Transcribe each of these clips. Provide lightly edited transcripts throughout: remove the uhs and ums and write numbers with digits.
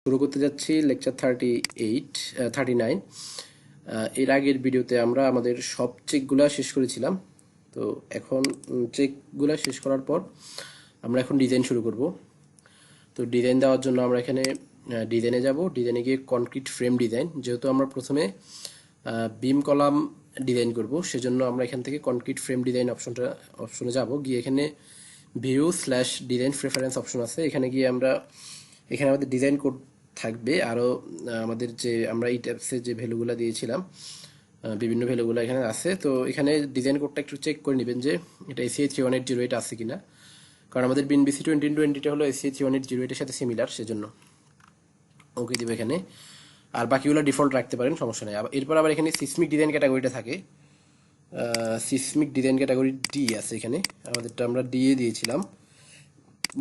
শুরু করতে যাচ্ছি লেকচার 39। এর আগের ভিডিওতে আমরা আমাদের সব চেকগুলা শেষ করেছিলাম। তো এখন চেকগুলা শেষ করার পর আমরা এখন ডিজাইন শুরু করব। তো ডিজাইন দেওয়ার জন্য আমরা এখানে ডিজাইনে যাব। ডিজাইনে গিয়ে কনক্রিট ফ্রেম ডিজাইন, যেহেতু আমরা প্রথমে বিম কলাম ডিজাইন করব, সেজন্য আমরা এখান থেকে কনক্রিট ফ্রেম ডিজাইন অপশনে যাব। গিয়ে এখানে view slash design preference option আছে, এখানে গিয়ে এখানে আমাদের ডিজাইন কোড থাকবে। আরও আমাদের যে আমরা এই ট্যাবসের যে ভ্যালুগুলো দিয়েছিলাম, বিভিন্ন ভ্যালুগুলো এখানে আছে। তো এখানে ডিজাইন কোডটা একটু চেক করে নেবেন যে এটা ACI 31808 আছে কিনা, কারণ আমাদের বিন BC 2020টা হলো ACI 31808 এর সাথে সিমিলার, সেজন্য ওকে দিব এখানে। আর বাকিগুলো ডিফল্ট রাখতে পারেন, সমস্যা নেই। এরপর আবার এখানে সিসমিক ডিজাইন ক্যাটাগরিটা থাকে। সিসমিক ডিজাইন ক্যাটাগরি ডি আছে এখানে, আমাদেরটা আমরা দিয়েছিলাম,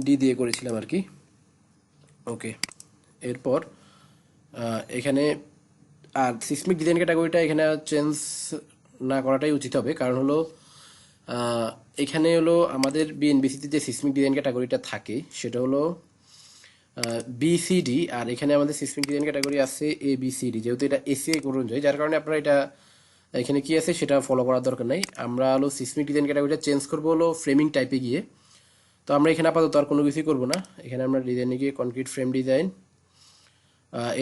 ডি দিয়ে করেছিলাম আর কি। ওকে, এরপর এখানে আর সিসমিক ডিজাইন ক্যাটাগরিটা এখানে চেঞ্জ না করাটাই উচিত হবে, কারণ হলো এখানে হলো আমাদের বিএনবিসিতে যে সিসমিক ডিজাইন ক্যাটাগরিটা থাকে সেটা হলো BCD, আর এখানে আমাদের সিসমিক ডিজাইন ক্যাটাগরি আছে ABCD, যেহেতু এটা ACI কোড অনুযায়ী, যার কারণে আপনারা এটা এখানে কি আছে সেটা ফলো করার দরকার নাই। আমরা হলো সিসমিক ডিজাইন ক্যাটাগরিটা চেঞ্জ করবো হলো ফ্রেমিং টাইপে গিয়ে। তো আমরা এখানে আপাতত আর কোনো কিছুই করবো না, এখানে আমরা ডিজাইনে গিয়ে কনক্রিট ফ্রেম ডিজাইন,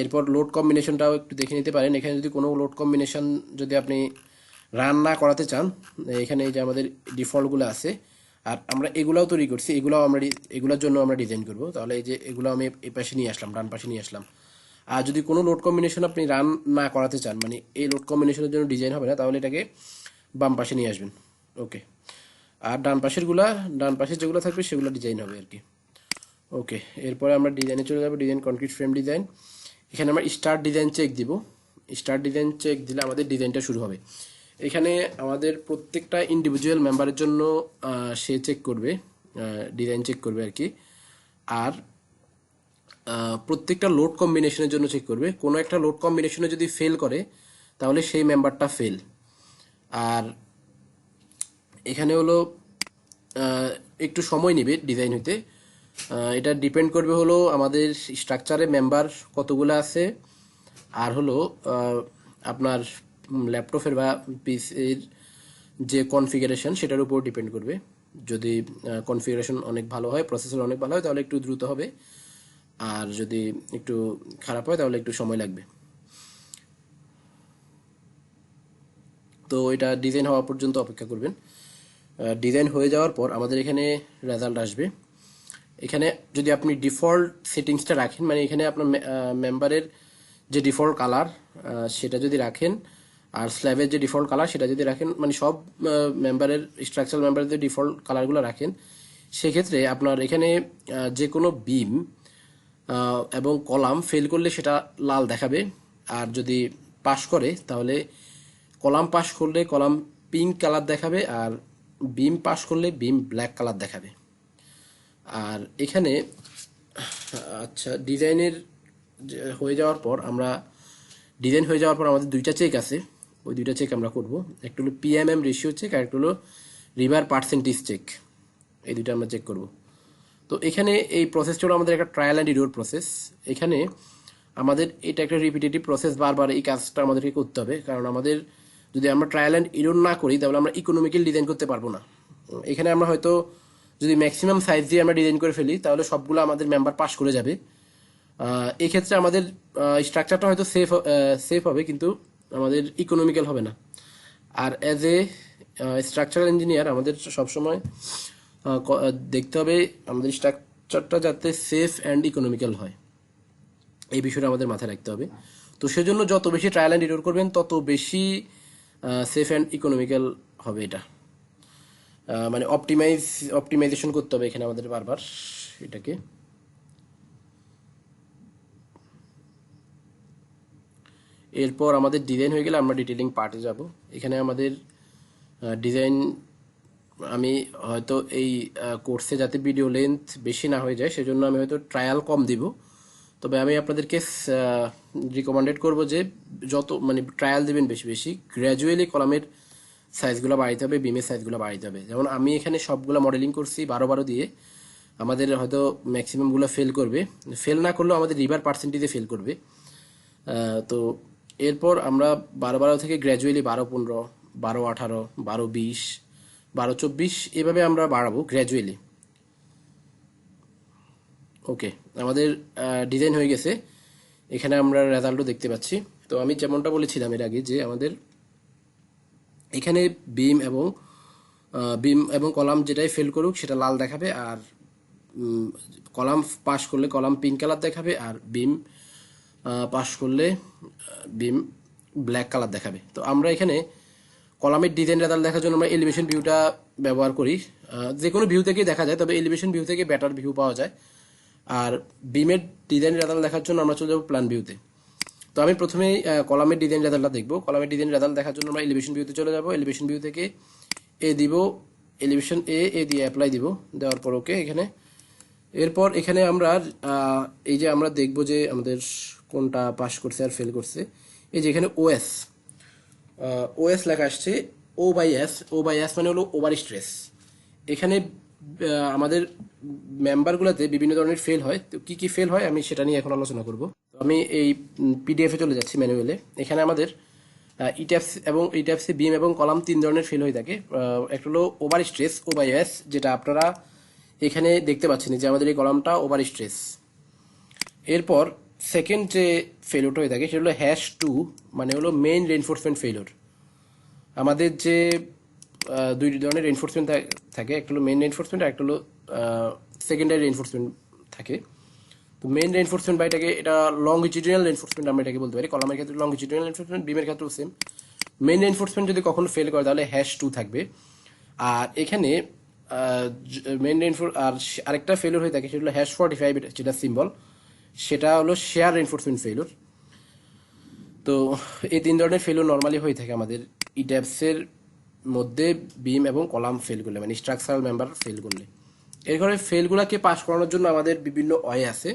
এরপর লোড কম্বিনেশনটাও একটু দেখে নিতে পারেন। এখানে যদি কোনো লোড কম্বিনেশন যদি আপনি রান না করাতে চান, এখানে এই যে আমাদের ডিফল্টগুলো আছে, আর আমরা এগুলাও তৈরি করছি, এগুলোর জন্য আমরা ডিজাইন করব। তাহলে এই যে এগুলো আমি এই পাশে নিয়ে আসলাম, ডান পাশে নিয়ে আসলাম। আর যদি কোনো লোড কম্বিনেশন আপনি রান না করাতে চান, মানে এই লোড কম্বিনেশনের জন্য ডিজাইন হবে না, তাহলে এটাকে বাম পাশে নিয়ে আসবেন। ওকে, আর ডান পাশের যেগুলো থাকবে সেগুলো ডিজাইন হবে আর কি। ওকে, এরপরে আমরা ডিজাইনে চলে যাবো, ডিজাইন কনক্রিট ফ্রেম ডিজাইন। এখানে আমরা স্টার্ট ডিজাইন চেক দিব। স্টার্ট ডিজাইন চেক দিলে আমাদের ডিজাইনটা শুরু হবে। এখানে আমাদের প্রত্যেকটা ইন্ডিভিজুয়াল মেম্বারের জন্য সে চেক করবে, ডিজাইন চেক করবে আর কি। আর প্রত্যেকটা লোড কম্বিনেশনের জন্য চেক করবে। কোনো একটা লোড কম্বিনেশনে যদি ফেল করে তাহলে সেই মেম্বারটা ফেল। আর এখানে হলো একটু সময় নেবে ডিজাইন হইতে। এটা ডিপেন্ড করবে হলো আমাদের স্ট্রাকচারে মেম্বার কতগুলো আছে, আর হলো আপনার ল্যাপটপের বা পিসির যে কনফিগারেশন সেটার উপর ডিপেন্ড করবে। যদি কনফিগারেশন অনেক ভালো হয়, প্রসেসর অনেক ভালো হয়, তাহলে একটু দ্রুত হবে। আর যদি একটু খারাপ হয় তাহলে একটু সময় লাগবে। তো এটা ডিজাইন হওয়া পর্যন্ত অপেক্ষা করবেন। ডিজাইন হয়ে যাওয়ার পর আমাদের এখানে রেজাল্ট আসবে। এখানে যদি আপনি ডিফল্ট সেটিংসটা রাখেন, মানে এখানে আপনার মেম্বারের যে ডিফল্ট কালার সেটা যদি রাখেন, আর স্ল্যাবের যে ডিফল্ট কালার সেটা যদি রাখেন, মানে সব মেম্বারের স্ট্রাকচারাল মেম্বারের যে ডিফল্ট কালারগুলো রাখেন, সেক্ষেত্রে আপনার এখানে যে কোনো বিম এবং কলাম ফেল করলে সেটা লাল দেখাবে। আর যদি পাস করে তাহলে কলাম পাস করলে কলাম পিঙ্ক কালার দেখাবে, আর বিম পাস করলে বিম ব্ল্যাক কালার দেখাবে। আর এখানে আচ্ছা, হয়ে যাওয়ার পর ডিজাইন হয়ে যাওয়ার পর আমাদের দুইটা চেক আছে, ওই দুইটা চেক আমরা করব। একটা হলো PMM রেশিও চেক, আর একটা হলো রিভার পার্সেন্টেজ চেক। এই দুইটা আমরা চেক করব। তো এখানে এই প্রসেসটা হলো আমাদের একটা ট্রায়াল অ্যান্ড এরর প্রসেস। এখানে আমাদের এটা একটা রিপিটেটিভ প্রসেস, বারবার এই কাজটা আমাদেরকে করতে হবে, কারণ আমাদের যদি আমরা ট্রায়াল অ্যান্ড এরর না করি তাহলে আমরা ইকোনমিক্যাল ডিজাইন করতে পারবো না। এখানে আমরা হয়তো যদি ম্যাক্সিমাম সাইজ দিয়ে আমরা ডিজাইন করে ফেলি তাহলে সবগুলো আমাদের মেম্বার পাস করে যাবে। এই ক্ষেত্রে আমাদের স্ট্রাকচারটা হয়তো সেফ হবে, কিন্তু আমাদের ইকোনমিক্যাল হবে না। আর অ্যাজ এ স্ট্রাকচারাল ইঞ্জিনিয়ার আমাদের সবসময় দেখতে হবে আমাদের স্ট্রাকচারটা যাতে সেফ অ্যান্ড ইকোনমিক্যাল হয়, এই বিষয়টা আমাদের মাথায় রাখতে হবে। তো সেজন্য যত বেশি ট্রায়াল অ্যান্ড এরর করবেন তত বেশি সেফ অ্যান্ড ইকোনমিক্যাল হবে এটা। মানে অপটিমাইজেশন করতে হবে এখানে আমাদের বারবার এটাকে। এরপর আমাদের ডিজাইন হয়ে গেলে আমরা ডিটেলিং পার্টে যাব। এখানে আমাদের ডিজাইন, আমি হয়তো এই কোর্সে যাতে ভিডিও লেন্থ বেশি না হয়ে যায় সেজন্য আমি হয়তো ট্রায়াল কম দিব, তবে আমি আপনাদেরকে রিকমেন্ডেড করব যে যত মানে ট্রায়াল দেবেন বেশি বেশি, গ্র্যাজুয়ালি কলামের সাইজগুলো বাড়াইতে হবে, বিমের সাইজগুলো বাড়াইতে হবে। যেমন আমি এখানে সবগুলো মডেলিং করছি 12 12 দিয়ে, আমাদের হয়তো ম্যাক্সিমামগুলো ফেল করবে, ফেল না করলেও আমাদের রিভার পার্সেন্টেজে ফেল করবে। তো এরপর আমরা 12 থেকে গ্র্যাজুয়ালি 12-15, 12-18, 12-20, 12-24 এভাবে আমরা বাড়াবো গ্র্যাজুয়ালি। ওকে, আমাদের ডিজাইন হয়ে গেছে। এখানে আমরা রেজাল্টও দেখতে পাচ্ছি। তো আমি যেমনটা বলেছিলাম এর আগে যে আমাদের এখানে বিম এবং কলাম যেটাই ফেল করুক সেটা লাল দেখাবে, আর কলাম পাস করলে কলাম পিঙ্ক কালার দেখাবে, আর বিম পাস করলে বিম ব্ল্যাক কালার দেখাবে। তো আমরা এখানে কলামের ডিজাইন রেজাল্ট দেখার জন্য আমরা এলিভেশন ভিউটা ব্যবহার করি। যে কোনো ভিউ থেকেই দেখা যায়, তবে এলিভেশন ভিউ থেকে বেটার ভিউ পাওয়া যায়। আর বিমের ডিজাইন রেজাল্ট দেখার জন্য আমরা চলে যাবো প্ল্যান ভিউতে। তো আমি প্রথমেই কলামের ডিজাইন রেজাল্টটা দেখবো। কলামের ডিজাইন রেজাল্ট দেখার জন্য আমরা এলিভেশন ভিউতে চলে যাবো। এলিভেশন ভিউ থেকে এ দিব, এলিভেশন এ দিয়ে অ্যাপ্লাই দিব, দেওয়ার পর ওকে। এরপর এখানে আমরা এই যে আমরা দেখবো যে আমাদের কোনটা পাস করছে আর ফেল করছে। এই যে এখানে ওএস লেখা আসছে, ও বাই এস মানে হলো ওভার স্ট্রেস। এখানে আমাদের মেম্বারগুলোতে বিভিন্ন ধরনের ফেল হয়। তো কি কি ফেল হয় আমি সেটা নিয়ে এখন আলোচনা করব। আমি এই পিডিএফে চলে যাচ্ছি ম্যানুয়ালে। এখানে আমাদের ইট্যাপসে বিম এবং কলাম 3 ধরনের ফেল হয়ে থাকে। একটা হলো ওভার স্ট্রেস, ও/এস, যেটা আপনারা এখানে দেখতে পাচ্ছেন যে আমাদের এই কলামটা ওভার স্ট্রেস। এরপর সেকেন্ড যে ফেলিওরটা হয়ে থাকে সেটা হলো #2, মানে হলো মেইন রেইনফোর্সমেন্ট ফেলিওর। আমাদের যে 2 ধরনের রেইনফোর্সমেন্ট থাকে, একটা হলো মেইন রেইনফোর্সমেন্ট আর একটা হলো সেকেন্ডারি রেইনফোর্সমেন্ট থাকে। তো মেইন রেইনফোর্সমেন্ট বা এটা লংগিটিউডিনাল রেইনফোর্সমেন্ট আমরা এটাকে বলতে পারি। কলামের ক্ষেত্রে লংগিটিউডিনাল রেইনফোর্সমেন্ট, বিমের ক্ষেত্রেও সেম। মেইন রেইনফোর্সমেন্ট যদি কখনো ফেল করে তাহলে #2 থাকবে। আর এখানে মেইন রেইনফোর্স আর আরেকটা ফেলিওর হয়ে থাকে সেটা হলো #45, যেটা সিম্বল, সেটা হলো শেয়ার রেইনফোর্সমেন্ট ফেলিওর। তো এই 3 ধরনের ফেলিওর নর্মালি হয়ে থাকে আমাদের ইট্যাপসের মধ্যে বিম এবং কলাম ফেল করলে, মানে স্ট্রাকচারাল মেম্বার ফেল করলে। এরপরে ফেলগুলোকে পাস করানোর জন্য আমাদের বিভিন্ন ওয়ে আছে।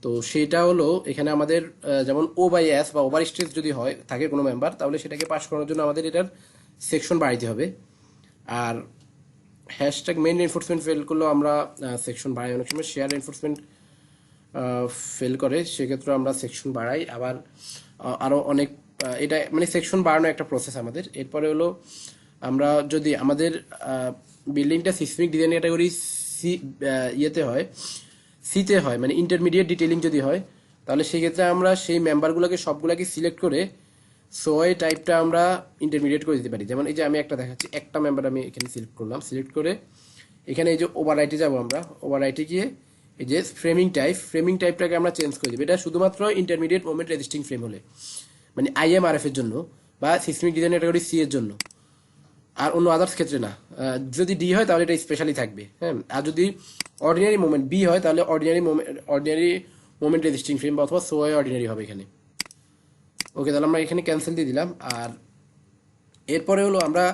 তো সেটা হলো এখানে আমাদের যেমন ও/এস বা ওভার স্ট্রেস যদি হয় থাকে কোনো মেম্বার, তাহলে সেটাকে পাস করানোর জন্য আমাদের এটার সেকশন বাড়াইতে হবে। আর মেইন রেইনফোর্সমেন্ট ফেল করলেও আমরা সেকশন বাড়াই। অনেক সময় শেয়ার রেইনফোর্সমেন্ট ফেল করে, সেক্ষেত্রে আমরা সেকশন বাড়াই। আবার আরও অনেক এটা মানে সেকশন বাড়ানো একটা প্রসেস আমাদের। এরপরে হলো আমরা যদি আমাদের বিল্ডিংটা সিসমিক ডিজাইন ক্যাটাগরি সিতে হয়, মানে ইন্টারমিডিয়েট ডিটেইলিং যদি হয়, তাহলে সেই ক্ষেত্রে আমরা সেই মেম্বারগুলোকে সবগুলোকে সিলেক্ট করে সোয়ে টাইপটা আমরা ইন্টারমিডিয়েট করে দিতে পারি। যেমন এই যে আমি একটা দেখাচ্ছি, একটা মেম্বার আমি এখানে সিলেক্ট করলাম। সিলেক্ট করে এখানে এই যে ওভাররাইটে যাবো আমরা। ওভাররাইটে গিয়ে এই যে ফ্রেমিং টাইপটাকে আমরা চেঞ্জ করে দেবো। এটা শুধুমাত্র ইন্টারমিডিয়েট মোমেন্ট রেজিস্টিং ফ্রেম হলে, মানে IMRF এর জন্য বা সিসমিক ডিজাইন ক্যাটাগরি সি এর জন্য, আর অন্য আদার্স ক্ষেত্রে না। যদি ডি হয় তাহলে এটা স্পেশালি থাকবে, হ্যাঁ। আর যদি অর্ডিনারি মোমেন্ট বি হয় তাহলে অর্ডিনারি মোমেন্ট রেজিস্টিং ফ্রেম বা অথবা সোয়ে অর্ডিনারি হবে এখানে। ওকে, তাহলে আমরা এখানে ক্যান্সেল দিয়ে দিলাম। আর এরপরে হলো আমরা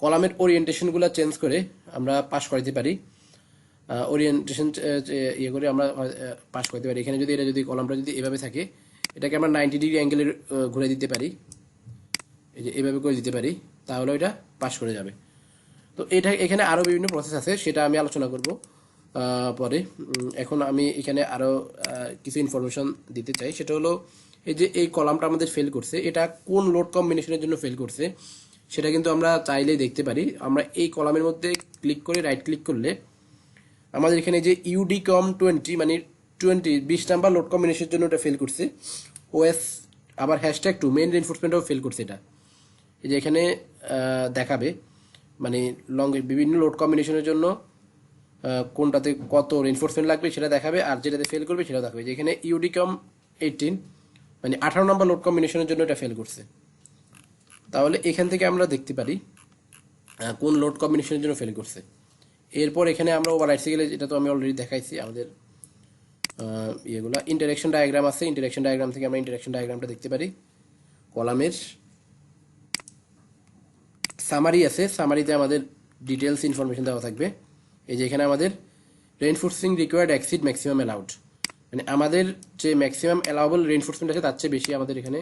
কলামের ওরিয়েন্টেশনগুলো চেঞ্জ করে আমরা পাস করাতে পারি। ওরিয়েন্টেশন ইয়ে করে আমরা পাস করতে পারি। এখানে যদি এটা কলামটা যদি এভাবে থাকে, এটাকে আমরা 90 ডিগ্রি অ্যাঙ্গেলে ঘুরে দিতে পারি, এই যে এভাবে করে দিতে পারি, তাহলে ওইটা পাস করে যাবে। তো এখানে আরও বিভিন্ন প্রসেস আছে, সেটা আমি আলোচনা করব পরে। এখন আমি এখানে আরও কিছু ইনফরমেশন দিতে চাই। সেটা হলো এই যে এই কলামটা আমাদের ফেল করছে, এটা কোন লোড কম্বিনেশনের জন্য ফেল করছে সেটা কিন্তু আমরা চাইলেই দেখতে পারি। আমরা এই কলামের মধ্যে ক্লিক করে রাইট ক্লিক করলে আমাদের এখানে যে UDCOM 20, মানে 20 নাম্বার লোড কম্বিনেশনের জন্য এটা ফেল করছে। OS আবার #2 মেইন রেইনফোর্সমেন্টও ফেল করছে। এটা এই যে এখানে দেখাবে, মানে বিভিন্ন লোড কম্বিনেশনের জন্য কোনটাতে কত রেইনফোর্সমেন্ট লাগবে সেটা দেখাবে, আর যেটাতে ফেল করবে সেটা দেখাবে। যে এখানে UDCOM 18, মানে 18 নম্বর লোড কম্বিনেশনের জন্য এটা ফেল করছে। তাহলে এখান থেকে আমরা দেখতে পারি কোন লোড কম্বিনেশনের জন্য ফেল করছে। এরপর এখানে আমরা ওভাররাইটসে গেলে, এটা তো আমি অলরেডি দেখাইছি, আমাদের ইয়েগুলা ইন্টারেকশন ডায়াগ্রাম আছে। ইন্টারেকশন ডায়াগ্রাম থেকে আমরা ইন্টারেকশন ডায়াগ্রামটা দেখতে পারি। কলামের সামারি আছে, সামারিতে আমাদের ডিটেলস ইনফরমেশন দেওয়া থাকবে। এই যে এখানে আমাদের রেইনফোর্সিং রিকোয়ার্ড এক্সিড ম্যাক্সিমাম অ্যালাউড, মানে আমাদের যে ম্যাক্সিমাম অ্যালাউবল রেইনফোর্সমেন্ট আছে তার চেয়ে বেশি আমাদের এখানে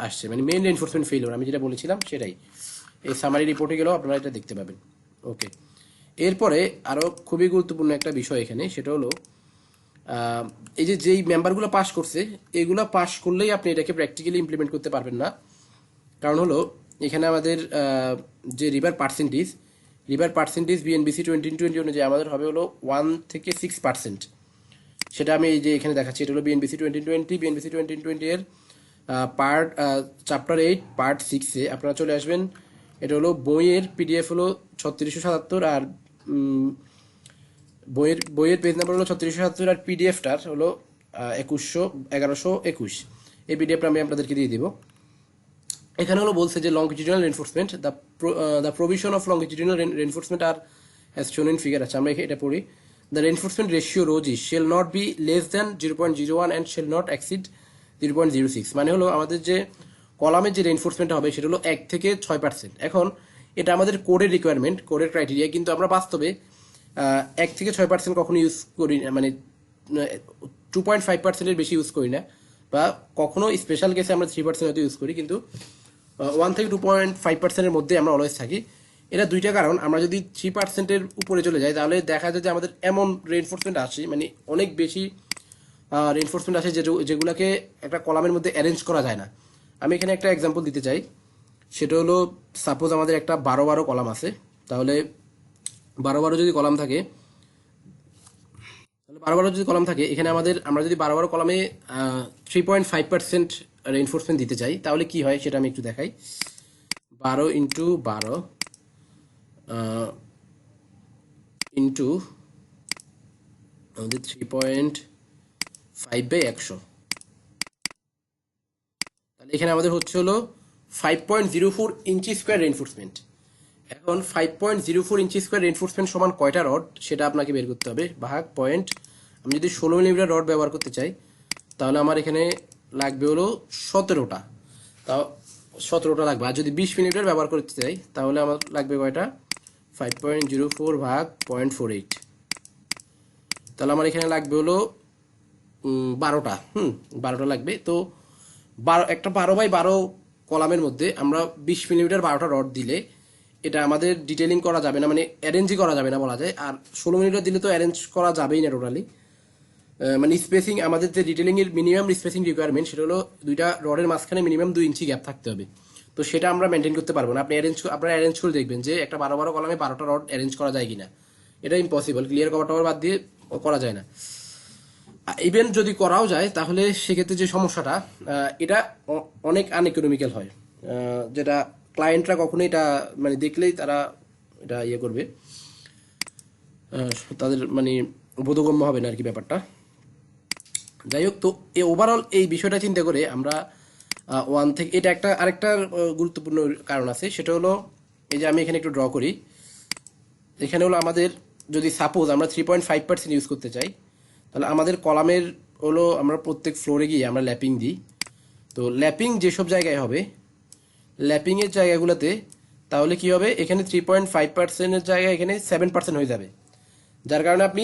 আসছে, মানে মেইন রেইনফোর্সমেন্ট ফেলিওর আমি যেটা বলেছিলাম সেটাই। এই সামারি রিপোর্টে গেলেও আপনারা এটা দেখতে পাবেন। ওকে, এরপরে আরো খুবই গুরুত্বপূর্ণ একটা বিষয় এখানে, সেটা হলো আহ, এই যে যেই মেম্বারগুলো পাস করছে, এগুলা পাস করলেই আপনি এটাকে প্র্যাকটিক্যালি ইমপ্লিমেন্ট করতে পারবেন না। কারণ হলো এখানে আমাদের যে রিভার পার্সেন্টেজ বিএনবিসি 2020 অনুযায়ী আমাদের হবে হলো 1 থেকে 6%। সেটা আমি এই যে এখানে দেখাচ্ছি, এটা হলো বিএনবিসি 2020 এর পার্ট চ্যাপ্টার 8 পার্ট 6-এ আপনারা চলে আসবেন। এটা হলো বইয়ের পিডিএফ হলো 3677, আর বইয়ের পেজ নাম্বার হলো 3677, আর পিডিএফটার হলো 1121। এই পিডিএফটা আমি আপনাদেরকে দিয়ে দিব। এখানে হলো বলছে যে longitudinal reinforcement, the provision of longitudinal reinforcement আর অ্যাজ শোন ইন ফিগার আছে, আমরা এটা পড়ি। The reinforcement ratio rosy shall not be less than 0.01 and shall not exceed 0.06। মানে হলো আমাদের যে কলামের যে রেনফোর্সমেন্ট হবে সেটা হলো 1 থেকে 6%। এখন এটা আমাদের কোডের রিকোয়ারমেন্ট, কোডের ক্রাইটেরিয়া, কিন্তু আমরা বাস্তবে 1 থেকে 6% কখনো ইউজ করি না, মানে 2.5%-এর বেশি ইউজ করি না, বা কখনো স্পেশাল কেসে আমরা 3% হয়তো ইউজ করি, কিন্তু 1 থেকে 2.5%-এর মধ্যে আমরা অলওয়েজ থাকি। এটা দুইটা কারণ, আমরা যদি 3%-এর উপরে চলে যাই তাহলে দেখা যায় যে আমাদের এমন রেইনফোর্সমেন্ট আসে, মানে অনেক বেশি রেইনফোর্সমেন্ট আসে যেগুলোকে একটা কলামের মধ্যে অ্যারেঞ্জ করা যায় না। আমি এখানে একটা এক্সাম্পল দিতে চাই, সেটা হলো সাপোজ আমাদের একটা 12-12 কলাম আছে, তাহলে 12-12 যদি কলাম থাকে, এখানে আমরা যদি 12-12 কলামে 3.5% রেইনফোর্সমেন্ট দিতে চাই, তাহলে কি হয় সেটা আমি একটু দেখাই। 12 ইন্টু আমাদের 3.5/100, তাহলে এখানে আমাদের হচ্ছে হলো 5.04 ইঞ্চি স্কোয়ার রেইনফোর্সমেন্ট। এখন 5.04 ইঞ্চি স্কোয়ার রেইনফোর্সমেন্ট সমান কয়টা রড সেটা আপনাকে বের করতে হবে, ভাগ পয়েন্ট। আমি যদি 16 মিলিমিটার রড ব্যবহার করতে চাই তাহলে আমার এখানে লাগবে হলো 17টা, তাও 17টা লাগবে। আর যদি 20 মিলিমিটার ব্যবহার করতে চাই তাহলে আমার লাগবে কয়টা, 5.04 ভাগ 0.48, তাহলে আমার এখানে লাগবে হলো 12টা। 12টা লাগবে। তো একটা 12x12 কলামের মধ্যে আমরা 20 মিলিমিটার 12টা রড দিলে এটা আমাদের ডিটেলিং করা যাবে না, মানে অ্যারেঞ্জই করা যাবে না বলা যায়। আর 16 মিলিমিটার দিলে তো অ্যারেঞ্জ করা যাবেই না টোটালি, মানে স্পেসিং, আমাদের যে ডিটেলিং এর মিনিমাম স্পেসিং রিকোয়ারমেন্ট সেটা হলো দুইটা রডের মাঝখানে মিনিমাম 2 ইঞ্চি গ্যাপ থাকতে হবে। তো সেটা আমরা মেনটেন করতে পারবো না। আপনারা অ্যারেঞ্জ করে দেখবেন যে একটা 12-12 কলামে 12টা রড অ্যারেঞ্জ করা যায় কিনা, এটা ইম্পসিবল, ক্লিয়ার কভার টভার বাদ দিয়ে করা যায় না। ইভেন যদি করাও যায় তাহলে সেক্ষেত্রে যে সমস্যাটা, এটা অনেক আনইকোনমিক্যাল হয়, যেটা ক্লায়েন্টরা কখনোই এটা মানে দেখলেই তারা এটা ইয়ে করবে, তাদের মানে বোধগম্য হবে না আর কি ব্যাপারটা। যাই হোক, তো ওভারঅল এই বিষয়টা চিন্তা করে আমরা 1 থেকে, এটা আরেকটা গুরুত্বপূর্ণ কারণ আছে, সেটা হলো এই যে আমি এখানে একটু ড্র করি, এখানে হলো আমাদের যদি সাপোজ আমরা 3.5% ইউজ করতে চাই, তাহলে আমাদের কলামের হলো আমরা প্রত্যেক ফ্লোরে গিয়ে আমরা ল্যাপিং দিই। তো ল্যাপিং যেসব জায়গায় হবে, ল্যাপিংয়ের জায়গাগুলোতে তাহলে কি হবে, এখানে 3.5%-এর জায়গায় এখানে 7% হয়ে যাবে, যার কারণে আপনি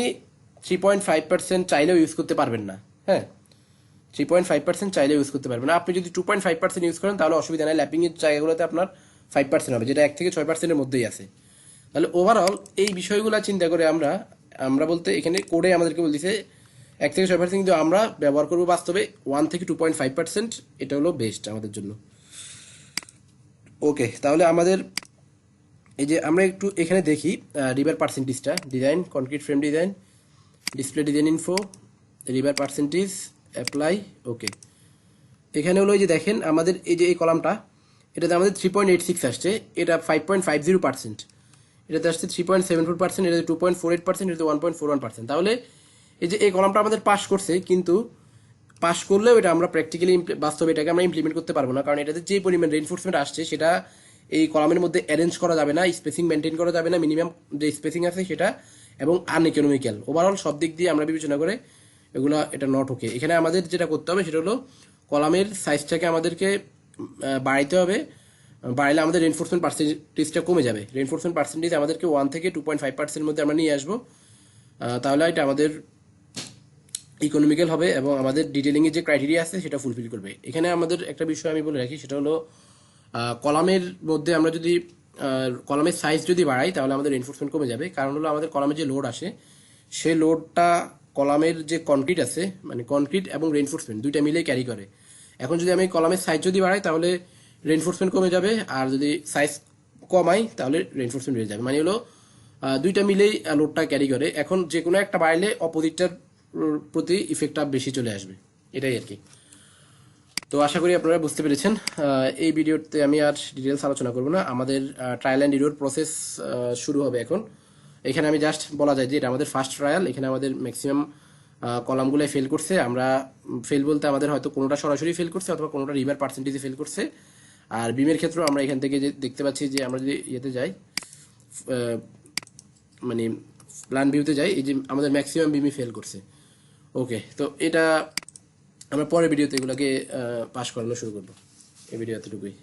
3.5% চাইলেও ইউজ করতে পারবেন না। হ্যাঁ, 3.5% চাইলেও ইউজ করতে পারবেন না। আপনি যদি 2.5% ইউজ করেন তাহলে অসুবিধা নেই, ল্যাপিংয়ের জায়গাগুলোতে আপনার 5% হবে, যেটা 1 থেকে 6%-এর মধ্যেই আছে। তাহলে ওভারঅল এই বিষয়গুলো চিন্তা করে আমরা বলতে এখানে কোডে আমাদেরকে বলতেছে 1 থেকে 6%, কিন্তু আমরা ব্যবহার করবো বাস্তবে 1 থেকে 2.5%, এটা হলো বেস্ট আমাদের জন্য। ওকে, তাহলে আমাদের এই যে আমরা একটু এখানে দেখি রিভার পার্সেন্টেজটা, design, concrete frame design, display design info, রিভার পার্সেন্টেজ, অ্যাপ্লাই। ওকে, এখানে হলো এই যে দেখেন আমাদের এই যে এই কলামটা, এটাতে আমাদের 3.86 আসছে, এটা 5.50%, এটাতে আসছে 3.74%, এটাতে 2.48%, এটাতে 1.41%। তাহলে এই যে এই কলামটা আমাদের পাস করছে, কিন্তু পাস করলেও এটা আমরা প্র্যাকটিক্যালি বাস্তবে এটাকে আমরা ইমপ্লিমেন্ট করতে পারবো না, কারণ এটাতে যে পরিমাণ রেইনফোর্সমেন্ট আসছে সেটা এই কলামের মধ্যে অ্যারেঞ্জ করা যাবে না, স্পেসিং মেনটেন করা যাবে না, মিনিমাম যে স্পেসিং আছে সেটা, এবং আনইকোনমিক্যাল ওভারঅল সব দিক দিয়ে আমরা বিবেচনা করে এটা নট ওকে। এখানে আমাদের যেটা করতে হবে সেটা হলো কলামের সাইজটাকে আমাদেরকে বাড়াইতে হবে, বাড়াইলে আমাদের রেইনফোর্সমেন্ট পার্সেন্টেজটা কমে যাবে। রেইনফোর্সমেন্ট পার্সেন্টেজ আমাদেরকে 1 থেকে 2.5%-এর মধ্যে আমরা নিয়ে আসবো, তাহলে এটা আমাদের ইকোনমিক্যাল হবে এবং আমাদের ডিটেলিংয়ের যে ক্রাইটেরিয়া আছে সেটা ফুলফিল করবে। এখানে আমাদের একটা বিষয় আমি বলে রাখি, সেটা হলো কলামের মধ্যে আমরা যদি কলামের সাইজ যদি বাড়াই তাহলে আমাদের রেইনফোর্সমেন্ট কমে যাবে। কারণ হলো আমাদের কলামে যে লোড আসে সেই লোডটা কলামের যে কনক্রিট আছে, মানে কনক্রিট এবং রেইনফোর্সমেন্ট দুইটা মিলেই ক্যারি করে। এখন যদি আমি কলামের সাইজ যদি বাড়াই তাহলে রেইনফোর্সমেন্ট কমে যাবে, আর যদি সাইজ কমাই তাহলে রেইনফোর্সমেন্ট বেড়ে যাবে। মানে হলো দুইটা মিলেই লোডটা ক্যারি করে। এখন যে কোনো একটা বাড়লে অপোজিটটার প্রতি ইফেক্টটা বেশি চলে আসবে, এটাই আর কি। তো আশা করি আপনারা বুঝতে পেরেছেন। এই ভিডিওতে আমি আর ডিটেলস আলোচনা করব না। আমাদের ট্রায়াল অ্যান্ড এরর প্রসেস শুরু হবে এখন। এখানে আমি জাস্ট বলা যায় যে এটা আমাদের ফার্স্ট ট্রায়াল। এখানে আমাদের ম্যাক্সিমাম কলামগুলোই ফেল করছে। আমরা ফেল বলতে আমাদের হয়তো কোনোটা সরাসরি ফেল করছে অথবা কোনোটা রিভার পার্সেন্টেজে ফেল করছে। আর বিমের ক্ষেত্রেও আমরা এখান থেকে যে দেখতে পাচ্ছি যে আমরা যদি ইয়েতে যাই, মানে প্ল্যান ভিউতে যাই, এই যে আমাদের ম্যাক্সিমাম বিমই ফেল করছে। ওকে, তো এটা আমরা পরের ভিডিওতে এগুলোকে পাস করানো শুরু করবো। এই ভিডিও এতটুকুই।